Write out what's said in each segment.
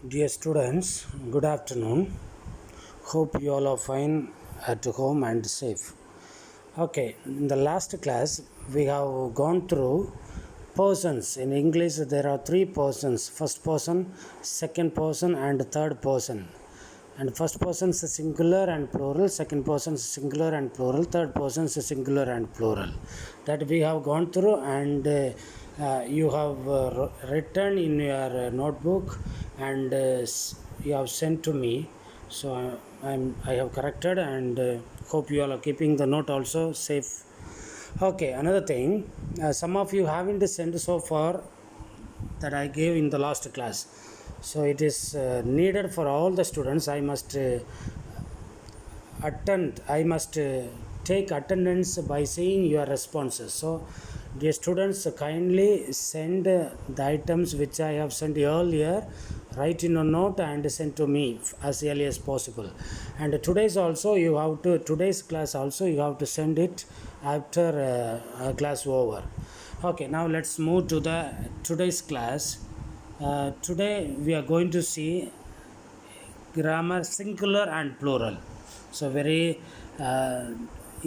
Dear students, good afternoon. Hope you all are fine at home and safe. Okay, in the last class, we have gone through persons. In English, there are three persons: first person, second person, and third person. And first person is singular and plural, second person is singular and plural, third person is singular and plural. That we have gone through, and you have written in your notebook, and you have sent to me. So I have corrected, and hope you all are keeping the note also safe. Okay, another thing, some of you haven't sent so far that I gave in the last class. So it is needed for all the students. I must I must take attendance by seeing your responses. So, dear students, kindly send the items which I have sent earlier. Write in a note and send to me as early as possible. And today's class also you have to send it after class over. Okay, now let's move to the today's class. Today we are going to see grammar singular and plural. So very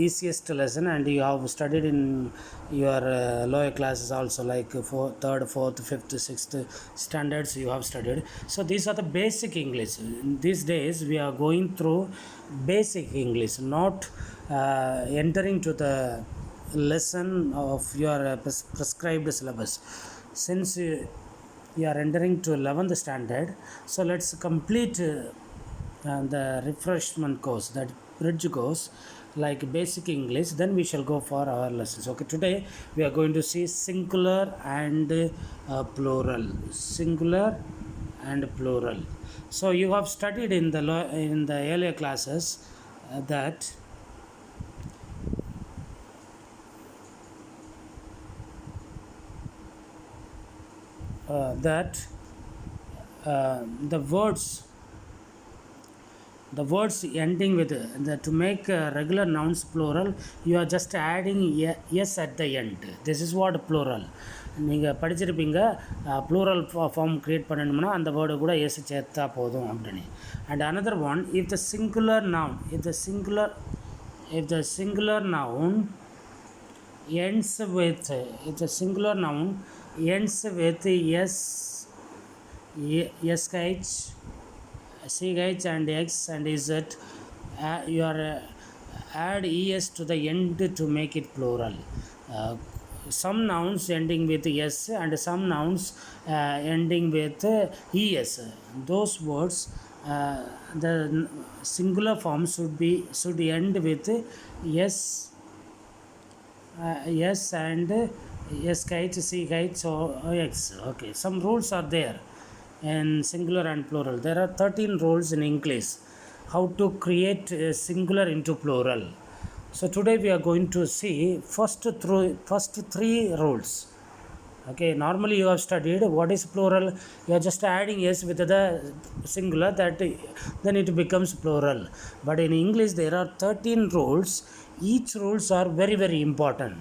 easiest lesson, and you have studied in your lower classes also, like third, fourth, fifth, sixth standards you have studied. So these are the basic English. These days we are going through basic English, not entering to the lesson of your prescribed syllabus. Since we are entering to 11th standard, so let's complete the refreshment course, that bridge course, like basic English. Then we shall go for our lessons. Okay, today we are going to see singular and plural. Singular and plural. So you have studied in the earlier classes that that the words ending with to make regular nouns plural, you are just adding yes at the end. This is what plural. நீங்கள் படிச்சிருப்பீங்க, plural form create பண்ணணும்னா அந்த word கூட S சேர்த்தா போதும் அப்படின்னு. And another one, if the singular noun ends with ch and x and z, you are add es to the end to make it plural. Some nouns ending with s and some nouns ending with es. Those words, the singular form should end with s, yes and s kite, c kite, or x. Okay, some rules are there in singular and plural. There are 13 rules in English how to create a singular into plural. So today we are going to see first three rules. Okay, normally you have studied what is plural. You are just adding s with the singular, that then it becomes plural. But in English there are 13 rules. Each rules are very, very important.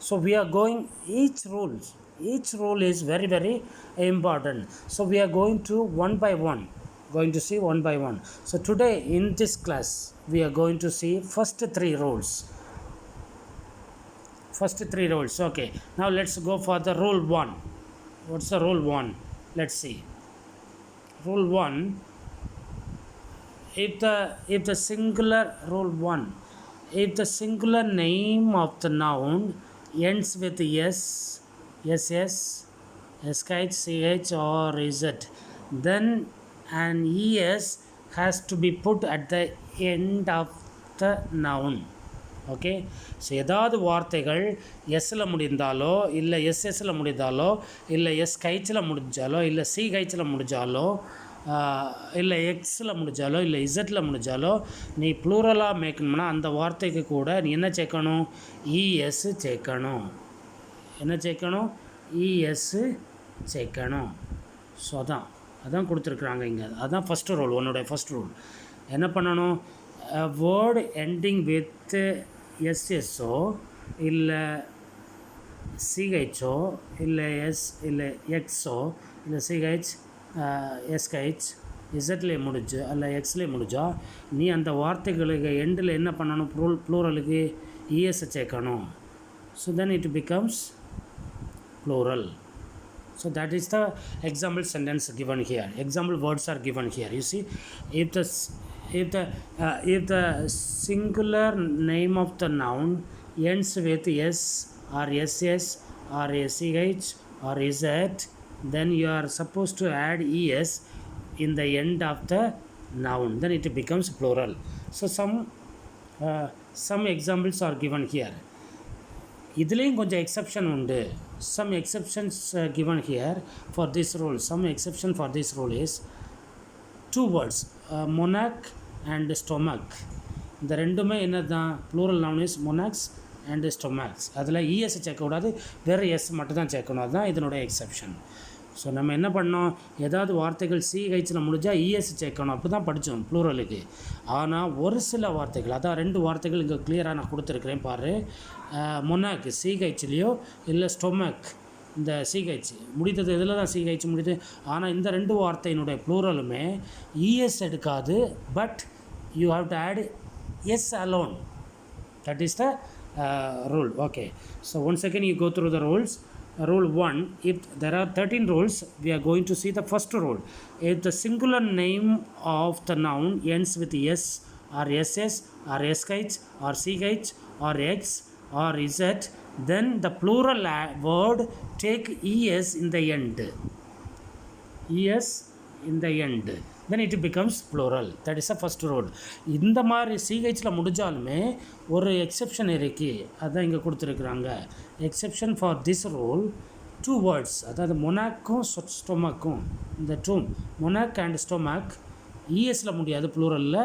So we are going each rule is very, very important. So we are going to see one by one. So today in this class we are going to see first three rules. Okay, now let's go for the rule 1. What's the rule 1? Let's see. Rule 1, if the singular rule 1, if the singular name of the noun ends with s, ss, sh, ch, or z, then an es has to be put at the end of the noun. Okay, so ஏதாவது வார்த்தைகள் எஸ்ஸில் முடிந்தாலோ, இல்லை எஸ்எஸ்ஸில் முடிந்தாலோ, இல்லை S கைச்சில் முடிஞ்சாலோ, இல்லை C கைச்சில் முடிஞ்சாலோ, இல்லை எக்ஸில் முடிஞ்சாலோ, இல்லை இசட்டில் முடிஞ்சாலோ, நீ ப்ளூரலாக மேய்க்கணும்னா அந்த வார்த்தைக்கு கூட நீ என்ன சேர்க்கணும்? இஎஸ் சேர்க்கணும். என்ன சேர்க்கணும்? இஎஸ் சேர்க்கணும். ஸோ அதான் கொடுத்துருக்குறாங்க இங்கே. அதுதான் ஃபஸ்ட்டு ரூல். உன்னுடைய ஃபஸ்ட் ரூல் என்ன பண்ணணும்? வேர்டு எண்டிங் வித் எஸ்எஸ்ஸோ இல்லை சிஹெச்சோ இல்லை எஸ் இல்லை எக்ஸோ இல்லை சிஹெச் எஸ்ஹெச் இசட்லேயே முடிஞ்சு அல்ல எக்ஸ்லேயே முடிஞ்சா நீ அந்த வார்த்தைகளுக்கு எண்டில் என்ன பண்ணணும் ப்ளூரலுக்கு இஎஸ்ஸை சேர்க்கணும். So then it becomes plural. So that is the example sentence given here. Example words are given here. You see, if the singular name of the noun ends with s or ss or sch or z, then you are supposed to add es in the end of the noun. Then it becomes plural. So some examples are given here. இதுலேயும் கொஞ்சம் exception உண்டு. Some exceptions given here for this rule. Some exception for this rule is two words, monarch and stomach. இந்த ரெண்டுமே என்ன தான் plural noun is மொனாக்ஸ் and ஸ்டொமாக்ஸ். அதில் ES சேர்க்கக்கூடாது, வேறு எஸ் மட்டும் தான் சேர்க்கணும். அதுதான் இதனுடைய எக்ஸப்ஷன். ஸோ நம்ம என்ன பண்ணோம், ஏதாவது வார்த்தைகள் சிஹெச்சில் முடிஞ்சால் இஎஸ் சேர்க்கணும், அப்படி தான் படித்தோம் ப்ளூரலுக்கு. ஆனால் ஒரு சில வார்த்தைகள், அதான் 2 வார்த்தைகள் இங்கே கிளியராக நான் கொடுத்துருக்குறேன் பாரு. மொனாக் சிஹெச்லேயோ இல்லை ஸ்டொமக் இந்த சிஹெச் முடித்தது இதில் தான் சிஹெச் முடியுது. ஆனால் இந்த 2 வார்த்தையினுடைய ப்ளூரலுமே இஎஸ் எடுக்காது. But you have to add S alone. That is the rule. Okay, so once again you go through the rules. Rule 1, if there are 13 rules, we are going to see the first rule. If the singular name of the noun ends with s or ss or sh or ch or x or z, then the plural word take es in the end. Es in the end, then it becomes plural. That is the first rule. இந்த மாதிரி சிஹெச்சில் முடிஞ்சாலுமே ஒரு exception இருக்குது, அதான் இங்கே கொடுத்துருக்குறாங்க. Exception for this rule 2 words, அதாவது மொனாக்கும் ஸ்டொமக்கும், இந்த டூம் மொனாக் and stomach இஎஸில் முடியாது, ப்ளூரலில்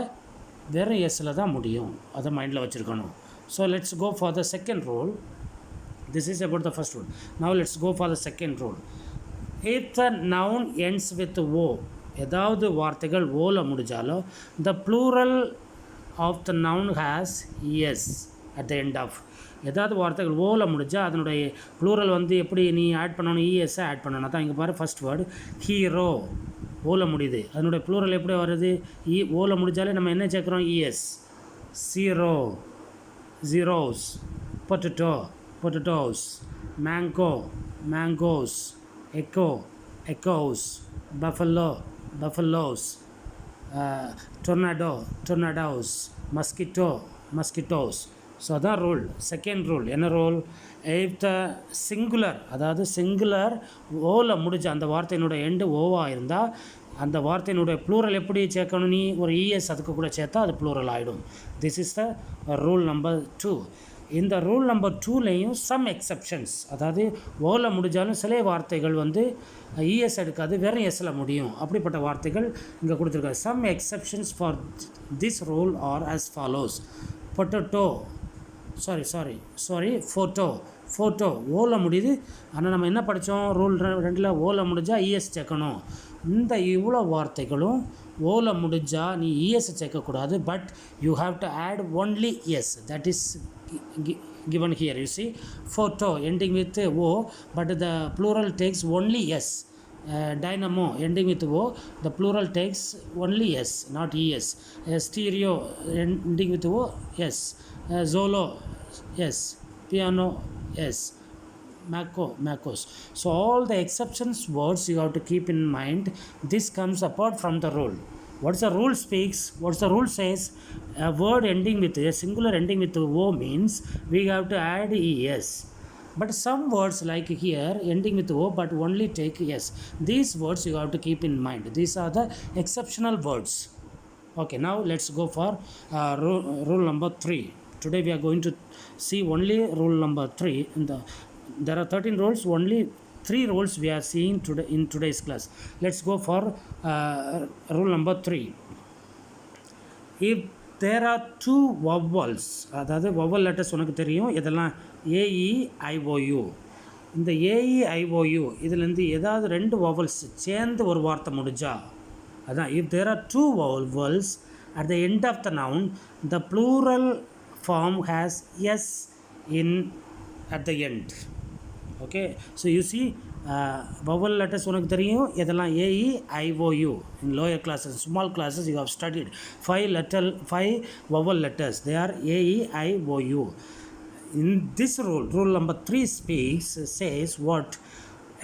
வேறு எஸ்ஸில் தான் முடியும். அதை மைண்டில் வச்சுருக்கணும். So let's go for the second rule. This is about the first rule. Now let's go for the second rule. If the noun ends with o, ஏதாவது வார்த்தைகள் ஓல முடிஞ்சாலோ the plural of the noun has es at the end of. ஏதாவது வார்த்தைகள் ஓல முடிஞ்சால் அதனுடைய plural வந்து எப்படி நீ ஆட் பண்ணணும், இஎஸ்ஸை ஆட் பண்ணணும். அதான் இங்கே பாரு ஃபர்ஸ்ட் வேர்டு ஹீரோ ஓல முடியுது, அதனுடைய ப்ளூரல் எப்படி வருது, ஓல முடிஞ்சாலே நம்ம என்ன சேர்க்குறோம், ES. Zero zeros, potato potatoes, mango mangoes, echo echoes, buffalo buffaloes, tornado tornadoes, mosquito mosquitoes. So அதான் ரூல். செகண்ட் ரூல் என்ன ரூல், if the singular, அதாவது சிங்குலர் ஓல முடிஞ்ச அந்த வார்த்தையினுடைய எண்டு ஓவாக இருந்தால் அந்த வார்த்தையினுடைய ப்ளூரல் எப்படி சேர்க்கணும், நீ ஒரு இஎஸ் அதுக்கு கூட சேர்த்தா அது ப்ளூரல் ஆகிடும். This is the rule number 2. இந்த ரூல் நம்பர் 2லேயும் சம் எக்ஸப்ஷன்ஸ், அதாவது ஓல முடிஞ்சாலும் சில வார்த்தைகள் வந்து இஎஸ் எடுக்காது, வெறும் எஸ்ஸில் முடியும். அப்படிப்பட்ட வார்த்தைகள் இங்கே கொடுத்துருக்காங்க. Some exceptions for this rule are as follows. Potato photo ஓல முடியுது. ஆனால் நம்ம என்ன படித்தோம், ரூல் 2ல் ஓல முடிஞ்சால் இஎஸ் சேர்க்கணும். இந்த இவ்வளோ வார்த்தைகளும் ஓல முடிஞ்சால் நீ இஎஸ் சேர்க்கக்கூடாது, but you have to add only S. That is given here. You see, photo ending with o, but the plural takes only s. Dynamo ending with o, the plural takes only s, not es. Stereo ending with o, yes. Zolo, yes. Piano, yes. Macos. So all the exceptions words you have to keep in mind. This comes apart from the rule. What's the rule speaks, what's the rule says, a word ending with a singular ending with o means we have to add es. But some words like here ending with o but only take s. These words you have to keep in mind. These are the exceptional words. Okay, now let's go for rule number 3. Today we are going to see only rule number 3. There are 13 rules, only 3 rules we are seeing today in today's class. Let's go for rule number 3. If there are 2 vowels, அதாவது vowel letters உனக்கு தெரியும் இதெல்லாம், AEIOU. இந்த AEIOU இதுலேருந்து ஏதாவது 2 vowels சேர்ந்து ஒரு வார்த்தை முடிஞ்சா, அதான் if there are 2 vowels at the end of the noun, the plural form has s in at the end. Okay, so you see vowel letters உனக்கு தெரியும் இதெல்லாம் AE IOU in lower classes, small classes you have studied 5 vowel letters, they are AE IOU. In this rule number 3 says what?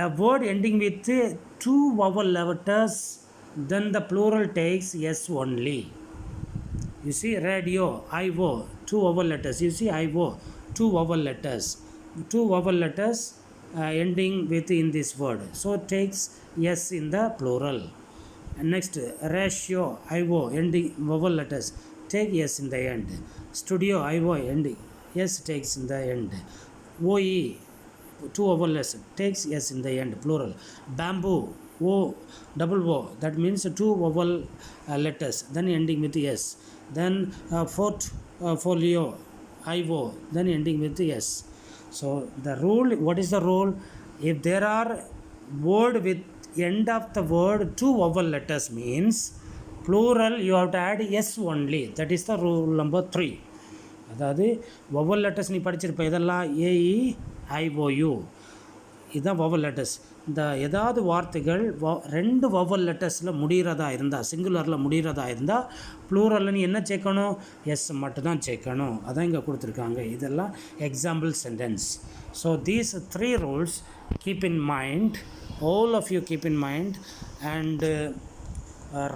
A word ending with 2 vowel letters, then the plural takes S only. You see radio, IO, 2 vowel letters. You see IO, 2 vowel letters. 2 vowel letters ending with in this word. So it takes S in the plural. And next, ratio, IO, ending vowel letters. Take S in the end. Studio, IO, ending. S takes in the end. OE, 2 vowel letters. Takes S in the end, plural. Bamboo, double O, that means 2 vowel letters, then ending with S. Then folio, IO, then ending with S. So the rule, what is the rule? If there are word with end of the word 2 vowel letters means plural you have to add S only. That is the rule number 3. அதாவது vowel letters நீ படிச்சிருப்ப இதெல்லாம் AE IOU இதுதான் vowel letters. இந்த ஏதாவது வார்த்தைகள் 2 vowel லெட்டர்ஸில் முடிகிறதா இருந்தால், சிங்குலரில் முடிகிறதா இருந்தால் ப்ளூரலில் நீ என்ன சேர்க்கணும்? எஸ் மட்டும்தான் சேர்க்கணும். அதான் இங்கே கொடுத்துருக்காங்க. இதெல்லாம் example sentence. So these 3 rules keep in mind, all of you keep in mind, and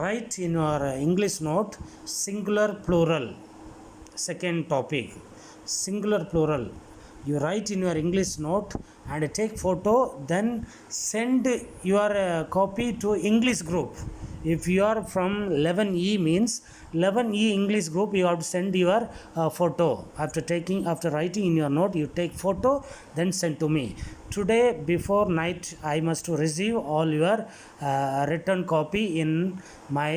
write in your English note singular plural. Second topic, singular plural. You write in your English note and take photo, then send your copy to English group. If you are from 11E means 11E English group, you have to send your photo. After writing in your note, you take photo, then send to me. Today before night I must receive all your written copy in my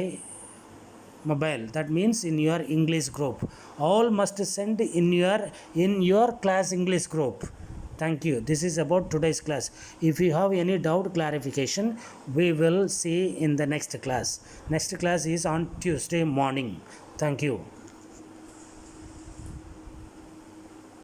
mobile. That means in your English group. All must send in your class English group. Thank you. This is about today's class. If you have any doubt clarification, we will see in the next class. Next class is on Tuesday morning. Thank you.